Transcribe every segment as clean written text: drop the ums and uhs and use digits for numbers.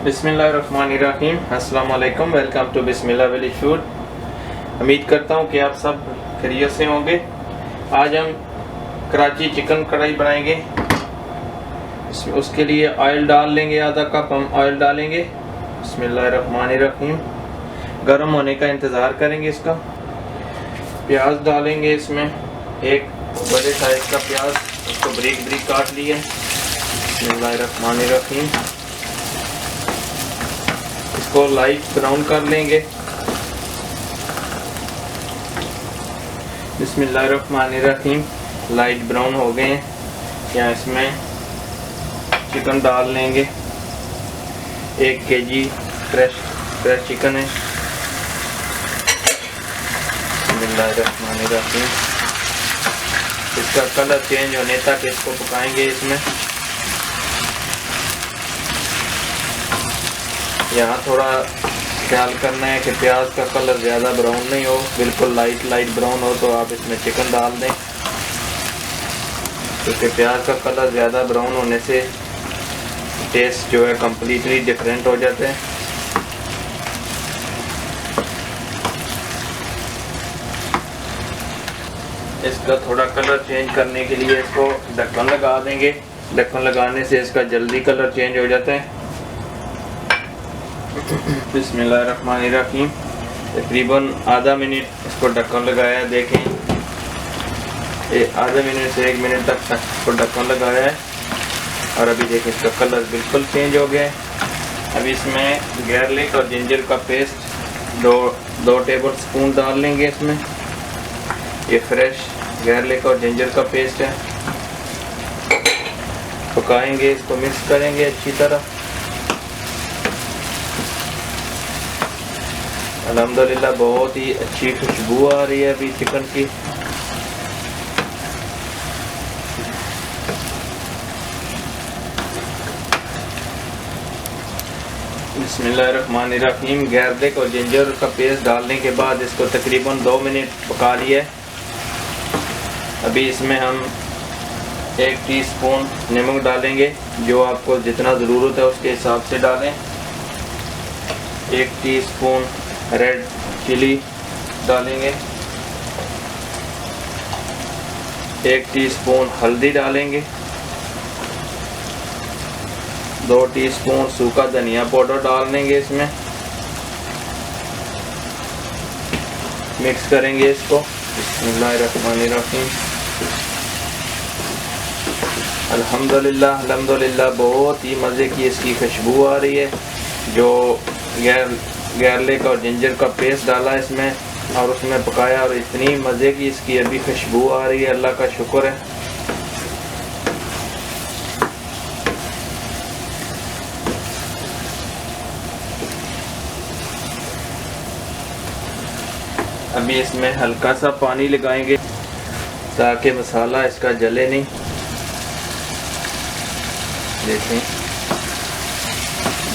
बिस्मिल्लाहिर्रहमानिर्रहीम। अस्सलाम वालेकुम। Welcome to Bismillah village food. उम्मीद करता हूँ कि आप सब खैरियत से होंगे। आज हम कराची चिकन कढ़ाई बनाएंगे। उसके लिए ऑयल डाल लेंगे, आधा कप हम ऑयल डालेंगे। बिस्मिल्लाहिर्रहमानिर्रहीम। गर्म होने का इंतज़ार करेंगे इसका। प्याज डालेंगे इसमें, एक बड़े साइज़ का प्याज, उसको ब्रिक ब्रिक काट लिया। बिस्मिल्लाहिर्रहमानिर्रहीम। इसको लाइट ब्राउन कर लेंगे। बिस्मिल्लाहिर्रहमानिर्रहीम। लाइट ब्राउन हो गए हैं। या इसमें चिकन डाल लेंगे। 1 kg फ्रेश चिकन है। बिस्मिल्लाहिर्रहमानिर्रहीम। इसका कलर चेंज होने तक इसको पकाएंगे। इसमें यहाँ थोड़ा ख्याल करना है कि प्याज का कलर ज़्यादा ब्राउन नहीं हो, बिल्कुल लाइट ब्राउन हो तो आप इसमें चिकन डाल दें, क्योंकि प्याज का कलर ज़्यादा ब्राउन होने से टेस्ट जो है कम्प्लीटली डिफरेंट हो जाते हैं। इसका थोड़ा कलर चेंज करने के लिए इसको ढक्कन लगा देंगे। ढक्कन लगाने से इसका जल्दी कलर चेंज हो जाता है। बिस्मिल्लाहिर्रहमानिर्रहीम। तकरीबन आधा मिनट इसको ढक्कन लगाया। देखें, आधा मिनट से 1 मिनट तक इसको ढक्कन लगाया है और अभी देखें इसका कलर बिल्कुल चेंज हो गया है। अभी इसमें गार्लिक और जिंजर का पेस्ट 2 टेबल स्पून डाल लेंगे। इसमें ये फ्रेश गार्लिक और जिंजर का पेस्ट है। पकाएंगे, इसको मिक्स करेंगे अच्छी तरह। अल्हम्दुलिल्लाह बहुत ही अच्छी खुशबू आ रही है अभी चिकन की। बिस्मिल्लाहिर्रहमानिर्रहीम। गार्लिक और जिंजर का पेस्ट डालने के बाद इसको तकरीबन 2 मिनट पका लिया है। अभी इसमें हम 1 टीस्पून नमक डालेंगे, जो आपको जितना ज़रूरत है उसके हिसाब से डालें। 1 टीस्पून रेड चिली डालेंगे। 1 टीस्पून हल्दी डालेंगे। 2 टीस्पून सूखा धनिया पाउडर डाल देंगे। इसमें मिक्स करेंगे इसको। बिस्मिल्लाहिर्रहमानिर्रहीम। अल्हम्दुलिल्लाह बहुत ही मज़े की इसकी खुशबू आ रही है। जो गार्लिक और जिंजर का पेस्ट डाला इसमें और उसमें पकाया, और इतनी मज़े की इसकी अभी खुशबू आ रही है। अल्लाह का शुक्र है। अभी इसमें हल्का सा पानी लगाएंगे ताकि मसाला इसका जले नहीं। देखें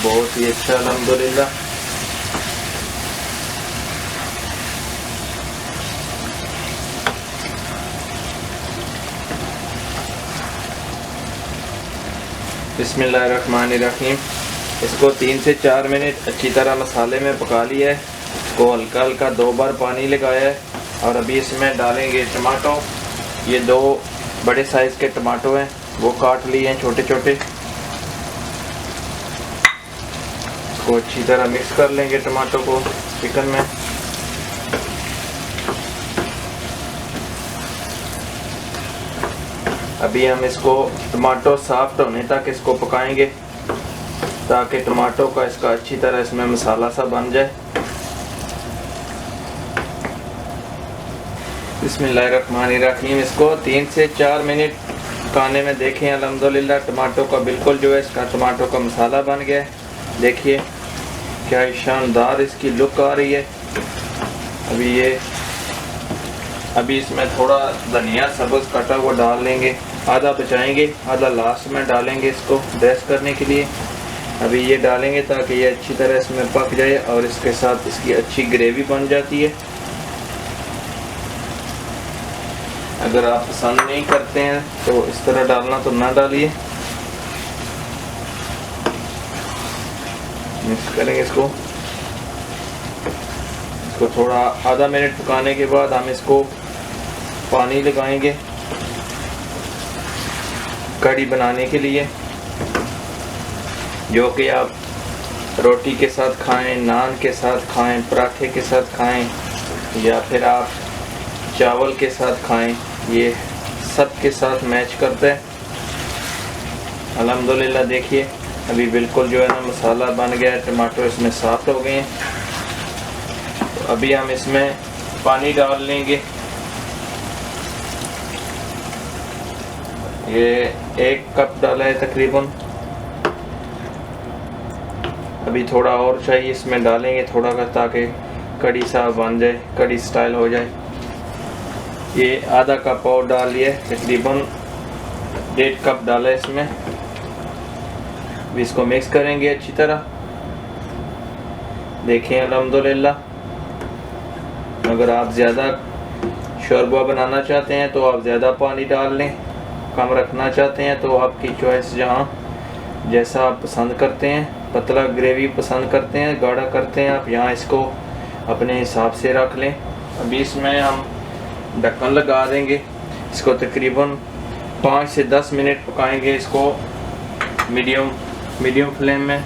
बहुत ही अच्छा अल्हम्दुलिल्लाह। बिस्मिल्लाहिर्रहमानिर्रहीम। इसको 3 से 4 मिनट अच्छी तरह मसाले में पका लिया है। इसको हल्का हल्का 2 बार पानी लगाया है। और अभी इसमें डालेंगे टमाटो। ये 2 बड़े साइज़ के टमाटो हैं, वो काट लिए हैं छोटे छोटे। इसको अच्छी तरह मिक्स कर लेंगे टमाटो को चिकन में। अभी हम इसको टमाटो सॉफ्ट होने तक इसको पकाएंगे, ताकि टमाटो का इसका अच्छी तरह इसमें मसाला सा बन जाए। बिस्मिल्लाहिर्रहमानिर्रहीम। इसको 3 से 4 मिनट पकाने में देखें अल्हम्दुलिल्लाह टमाटो का बिल्कुल जो है इसका टमाटो का मसाला बन गया है। देखिए क्या शानदार इसकी लुक आ रही है। अभी इसमें थोड़ा धनिया सब्ज़ कटा हुआ डाल लेंगे। आधा बचाएंगे, आधा लास्ट में डालेंगे इसको ड्रेस करने के लिए। अभी ये डालेंगे ताकि ये अच्छी तरह इसमें पक जाए और इसके साथ इसकी अच्छी ग्रेवी बन जाती है। अगर आप पसंद नहीं करते हैं तो इस तरह डालना तो ना डालिए। मिक्स करेंगे इसको थोड़ा आधा मिनट पकाने के बाद हम इसको पानी लगाएंगे कढ़ी बनाने के लिए, जो कि आप रोटी के साथ खाएं, नान के साथ खाएं, पराठे के साथ खाएं या फिर आप चावल के साथ खाएं, ये सब के साथ मैच करता है। अल्हम्दुलिल्लाह देखिए अभी बिल्कुल जो है ना मसाला बन गया है, टमाटर इसमें सॉफ्ट हो गए हैं। तो अभी हम इसमें पानी डाल लेंगे। ये 1 कप डाला है तकरीबन। अभी थोड़ा और चाहिए इसमें डालेंगे थोड़ा का, ताकि कढ़ी सा बन जाए, कढ़ी स्टाइल हो जाए। ये आधा कप और डाल लिया, तकरीबन 1.5 कप डाला है इसमें। अभी इसको मिक्स करेंगे अच्छी तरह। देखें अल्हम्दुलिल्लाह, अगर आप ज़्यादा शोरबा बनाना चाहते हैं तो आप ज़्यादा पानी डाल लें, कम रखना चाहते हैं तो आपकी चॉइस, जहाँ जैसा आप पसंद करते हैं, पतला ग्रेवी पसंद करते हैं, गाढ़ा करते हैं आप, यहाँ इसको अपने हिसाब से रख लें। अभी इसमें हम ढक्कन लगा देंगे, इसको तकरीबन 5 से 10 मिनट पकाएंगे इसको मीडियम फ्लेम में।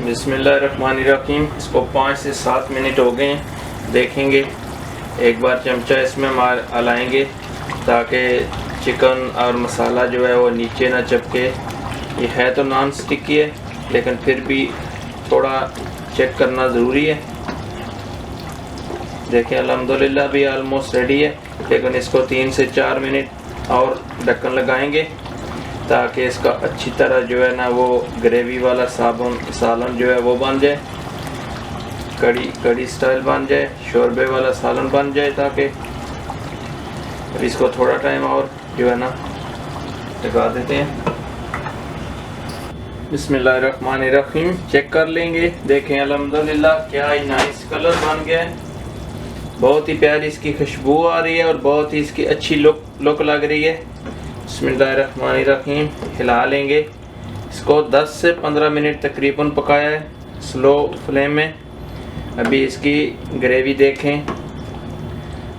बिस्मिल्लाहिर्रहमानिर्रहीम। इसको 5 से 7 मिनट हो गए हैं। देखेंगे एक बार चमचा इसमें हलाएंगे ताकि चिकन और मसाला जो है वो नीचे ना चिपके। ये है तो नॉन स्टिकी है, लेकिन फिर भी थोड़ा चेक करना ज़रूरी है। देखें अल्हम्दुलिल्लाह भी ऑलमोस्ट रेडी है, लेकिन इसको 3 से 4 मिनट और ढक्कन लगाएंगे ताकि इसका अच्छी तरह जो है ना वो ग्रेवी वाला सालन जो है वो बन जाए, कढ़ी स्टाइल बन जाए, शोरबे वाला सालन बन जाए। ताकि अब इसको थोड़ा टाइम और जो है ना लगा देते हैं। बिस्मिल्लाहिर्रहमानिर्रहीम। चेक कर लेंगे। देखें अल्हम्दुलिल्लाह क्या ही नाइस कलर बन गया है, बहुत ही प्यारी इसकी खुशबू आ रही है और बहुत ही इसकी अच्छी लुक लग रही है। बिस्मिल्लाहिर्रहमानिर्रहीम। हिला लेंगे इसको। 10 से 15 मिनट तकरीबन पकाया है स्लो फ्लेम में। अभी इसकी ग्रेवी देखें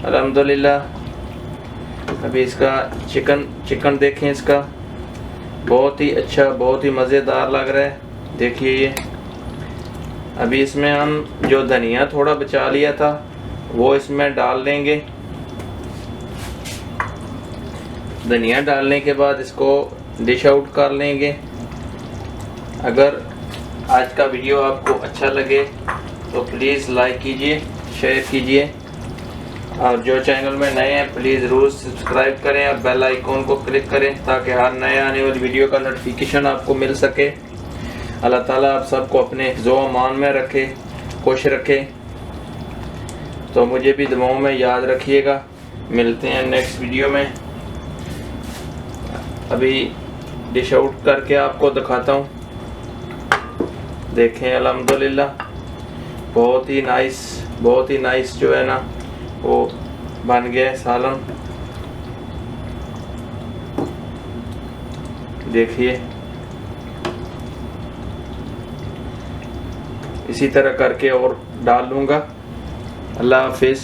अल्हम्दुलिल्लाह। अभी इसका चिकन देखें, इसका बहुत ही अच्छा, बहुत ही मज़ेदार लग रहा है। देखिए ये अभी इसमें हम जो धनिया थोड़ा बचा लिया था वो इसमें डाल देंगे। धनिया डालने के बाद इसको डिश आउट कर लेंगे। अगर आज का वीडियो आपको अच्छा लगे तो प्लीज़ लाइक कीजिए, शेयर कीजिए, और जो चैनल में नए हैं प्लीज़ ज़रूर सब्सक्राइब करें और बेल आइकॉन को क्लिक करें ताकि हर नए आने वाली वीडियो का नोटिफिकेशन आपको मिल सके। अल्लाह ताला आप सबको अपने हिफ्ज़ो अमान में रखे, खुश रखे। तो मुझे भी दुआओं में याद रखिएगा। मिलते हैं नेक्स्ट वीडियो में। अभी डिश आउट करके आपको दिखाता हूँ। देखें अल्हम्दुलिल्लाह बहुत ही नाइस जो है ना वो बन गया है सालन। देखिए इसी तरह करके और डाल लूँगा। अल्लाह हाफिज़।